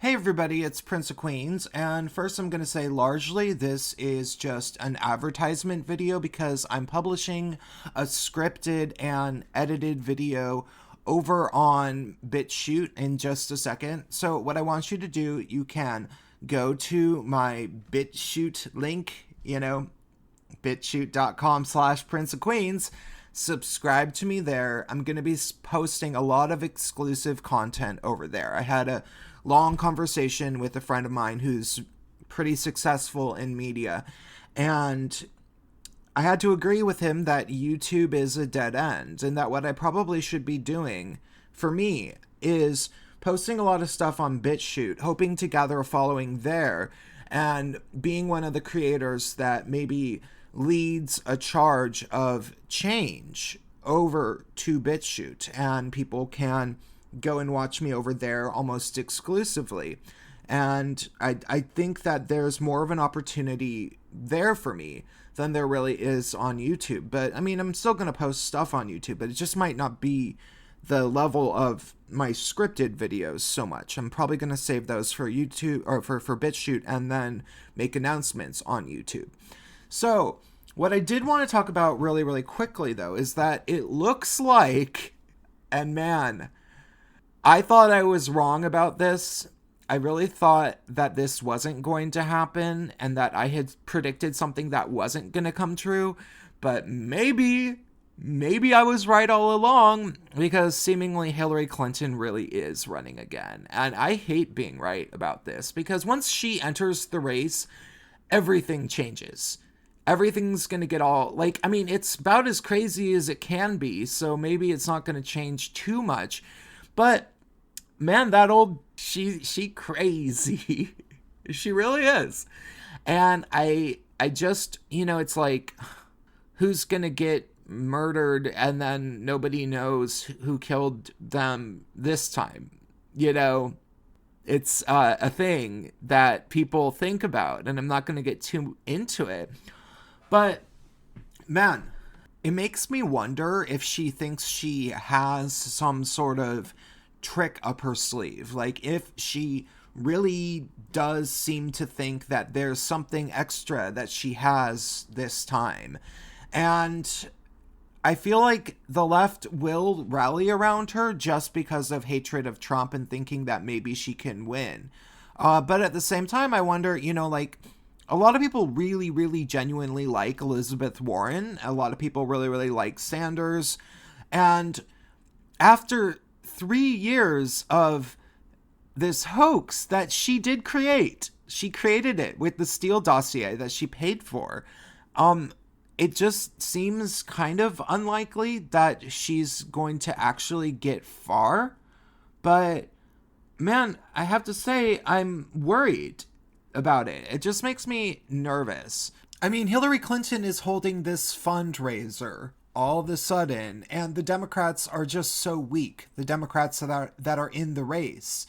Hey everybody, it's Prince of Queens, and first I'm going to say largely this is just an advertisement video because I'm publishing a scripted and edited video over on BitChute in just a second. So what I want you to do, you can go to my BitChute link, bitchute.com/Prince of Queens. Subscribe to me there. I'm going to be posting a lot of exclusive content over there. I had a long conversation with a friend of mine who's pretty successful in media, and I had to agree with him that YouTube is a dead end and that what I probably should be doing for me is posting a lot of stuff on BitChute, hoping to gather a following there and being one of the creators that maybe leads a charge of change over to BitChute, and people can go and watch me over there almost exclusively. And I think that there's more of an opportunity there for me than there really is on YouTube. But I mean, I'm still going to post stuff on YouTube, but it just might not be the level of my scripted videos so much. I'm probably going to save those for YouTube or for BitChute and then make announcements on YouTube. So what I did want to talk about really, really quickly, though, is that it looks like, and man, I thought I was wrong about this. I really thought that this wasn't going to happen and that I had predicted something that wasn't going to come true. But maybe I was right all along, because seemingly Hillary Clinton really is running again. And I hate being right about this, because once she enters the race, everything changes. Everything's going to get it's about as crazy as it can be, so maybe it's not going to change too much. But man, she crazy. She really is. And I just, it's like, who's going to get murdered and then nobody knows who killed them this time? It's a thing that people think about, and I'm not going to get too into it. But man, it makes me wonder if she thinks she has some sort of trick up her sleeve. Like, if she really does seem to think that there's something extra that she has this time. And I feel like the left will rally around her just because of hatred of Trump and thinking that maybe she can win. But at the same time, I wonder, a lot of people really, really genuinely like Elizabeth Warren. A lot of people really, really like Sanders. And after 3 years of this hoax that she did create, she created it with the Steele dossier that she paid for. It just seems kind of unlikely that she's going to actually get far. But man, I have to say, I'm worried about it. It just makes me nervous. I mean, Hillary Clinton is holding this fundraiser all of a sudden, and the Democrats are just so weak. The Democrats that are in the race.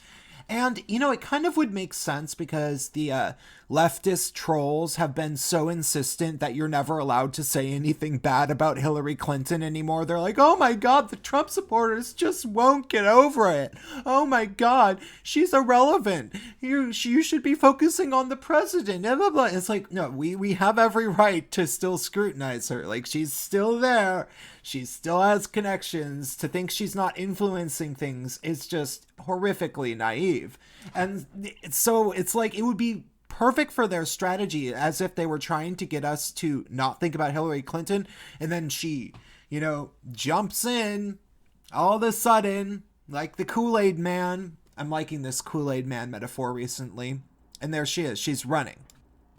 And, it kind of would make sense because the leftist trolls have been so insistent that you're never allowed to say anything bad about Hillary Clinton anymore. They're like, oh my God, the Trump supporters just won't get over it. Oh my God, she's irrelevant. You should be focusing on the president. Blah, blah, blah. It's like, no, we have every right to still scrutinize her. Like, she's still there. She still has connections. To think she's not influencing things is just horrifically naive. And so it's like, it would be perfect for their strategy, as if they were trying to get us to not think about Hillary Clinton, and then she, jumps in all of a sudden, like the Kool-Aid man. I'm liking this Kool-Aid man metaphor recently. And there she is. She's running.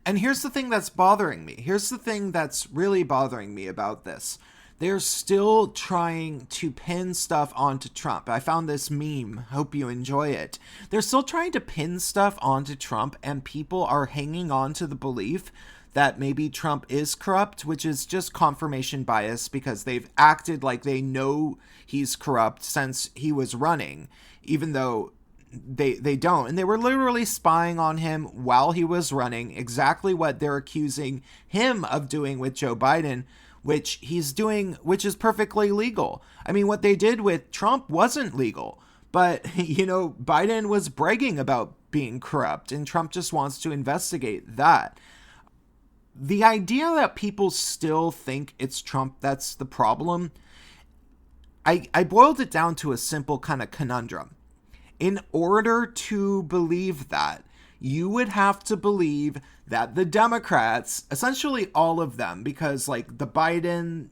And here's the thing that's bothering me. Here's the thing that's really bothering me about this. They're still trying to pin stuff onto Trump. I found this meme. Hope you enjoy it. They're still trying to pin stuff onto Trump, and people are hanging on to the belief that maybe Trump is corrupt, which is just confirmation bias, because they've acted like they know he's corrupt since he was running, even though they don't. And they were literally spying on him while he was running, exactly what they're accusing him of doing with Joe Biden, which he's doing, which is perfectly legal. I mean, what they did with Trump wasn't legal, but, Biden was bragging about being corrupt, and Trump just wants to investigate that. The idea that people still think it's Trump that's the problem, I boiled it down to a simple kind of conundrum. In order to believe that, you would have to believe that the Democrats, essentially all of them, because like the Biden,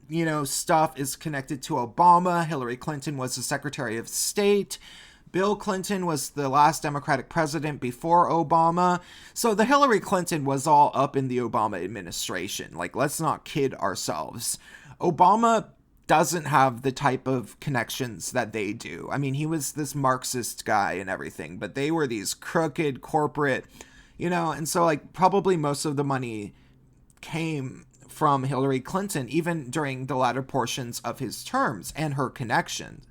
stuff is connected to Obama. Hillary Clinton was the Secretary of State. Bill Clinton was the last Democratic president before Obama. So the Hillary Clinton was all up in the Obama administration. Like, let's not kid ourselves. Obama doesn't have the type of connections that they do. I mean, he was this Marxist guy and everything, but they were these crooked corporate, and so like probably most of the money came from Hillary Clinton, even during the latter portions of his terms and her connections.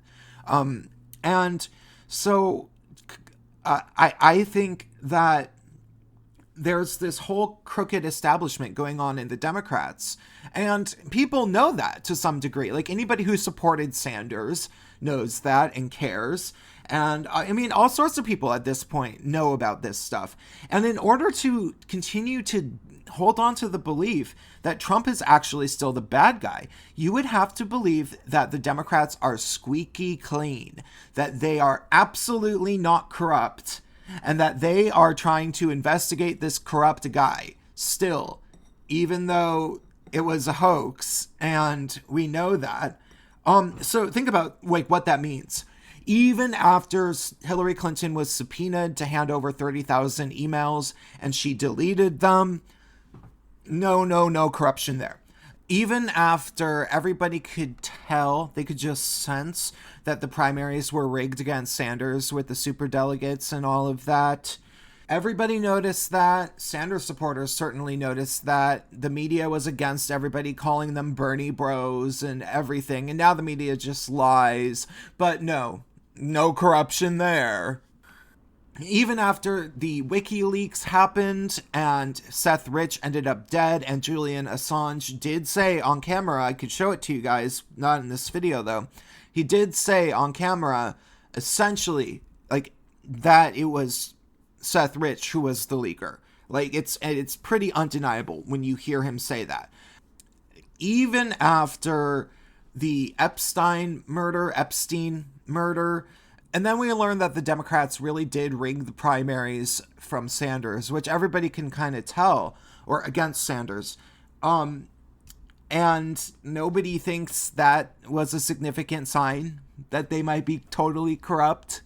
And so I think that there's this whole crooked establishment going on in the Democrats, and people know that to some degree. Like, anybody who supported Sanders knows that and cares. And I mean, all sorts of people at this point know about this stuff. And in order to continue to hold on to the belief that Trump is actually still the bad guy, you would have to believe that the Democrats are squeaky clean, that they are absolutely not corrupt, and that they are trying to investigate this corrupt guy still, even though it was a hoax, and we know that. So think about like what that means. Even after Hillary Clinton was subpoenaed to hand over 30,000 emails and she deleted them, no corruption there. Even after everybody could tell, they could just sense that the primaries were rigged against Sanders with the superdelegates and all of that. Everybody noticed that. Sanders supporters certainly noticed that. The media was against everybody, calling them Bernie bros and everything. And now the media just lies. But no corruption there. Even after the WikiLeaks happened and Seth Rich ended up dead and Julian Assange did say on camera, I could show it to you guys, not in this video though, he did say on camera essentially like that it was Seth Rich who was the leaker. Like, it's pretty undeniable when you hear him say that. Even after the Epstein murder, and then we learned that the Democrats really did rig the primaries from Sanders, which everybody can kind of tell, or against Sanders. And nobody thinks that was a significant sign that they might be totally corrupt.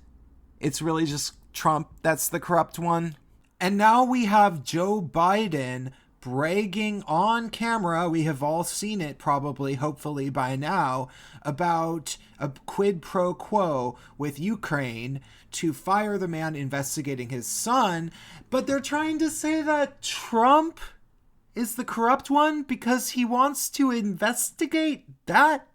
It's really just Trump that's the corrupt one. And now we have Joe Biden bragging on camera, we have all seen it probably, hopefully by now, about a quid pro quo with Ukraine to fire the man investigating his son. But they're trying to say that Trump is the corrupt one because he wants to investigate that.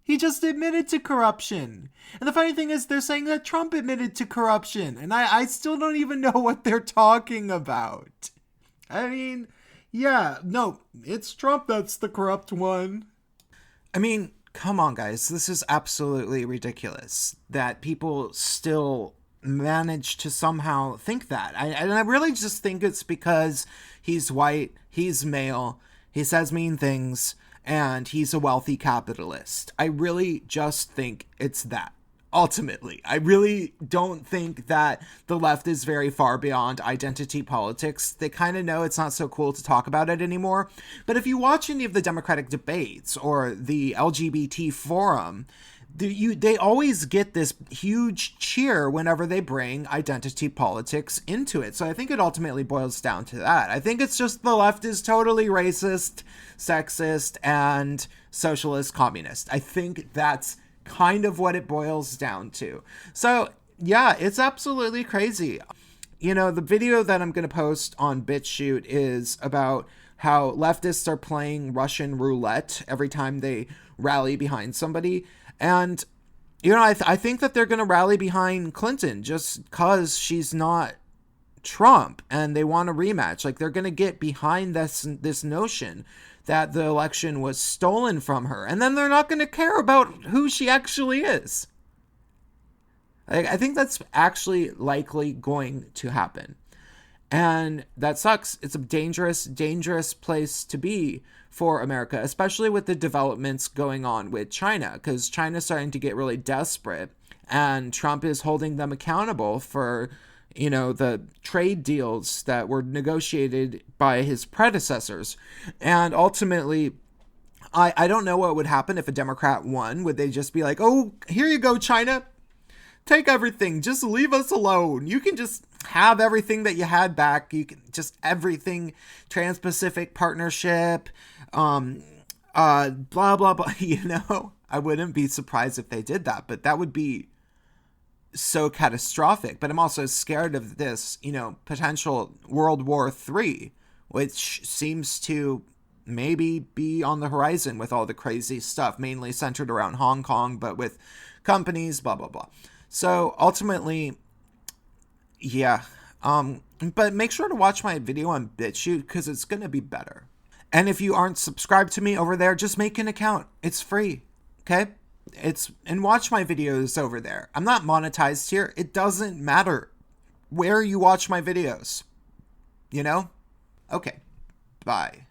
He just admitted to corruption. And the funny thing is, they're saying that Trump admitted to corruption. And I still don't even know what they're talking about. I mean, yeah, no, it's Trump that's the corrupt one. I mean, come on, guys. This is absolutely ridiculous that people still manage to somehow think that. And I really just think it's because he's white, he's male, he says mean things, and he's a wealthy capitalist. I really just think it's that. Ultimately, I really don't think that the left is very far beyond identity politics. They kind of know it's not so cool to talk about it anymore. But if you watch any of the Democratic debates or the LGBT forum, they always get this huge cheer whenever they bring identity politics into it. So I think it ultimately boils down to that. I think it's just the left is totally racist, sexist, and socialist communist. I think that's kind of what it boils down to. So yeah, it's absolutely crazy. You know, the video that I'm going to post on BitChute is about how leftists are playing Russian roulette every time they rally behind somebody. And, you know, I think that they're going to rally behind Clinton just because she's not Trump and they want a rematch. Like, they're going to get behind this notion that the election was stolen from her. And then they're not going to care about who she actually is. I think that's actually likely going to happen. And that sucks. It's a dangerous, dangerous place to be for America, especially with the developments going on with China, because China's starting to get really desperate, and Trump is holding them accountable for, the trade deals that were negotiated by his predecessors. And ultimately, I don't know what would happen if a Democrat won. Would they just be like, oh, here you go, China? Take everything. Just leave us alone. You can just have everything that you had back. You can just everything, Trans-Pacific Partnership, blah, blah, blah. I wouldn't be surprised if they did that, but that would be so catastrophic. But I'm also scared of this, potential World War III, which seems to maybe be on the horizon with all the crazy stuff, mainly centered around Hong Kong, but with companies, blah, blah, blah. So ultimately, yeah. But make sure to watch my video on BitChute because it's going to be better. And if you aren't subscribed to me over there, just make an account. It's free. Okay? And watch my videos over there. I'm not monetized here. It doesn't matter where you watch my videos. Okay. Bye.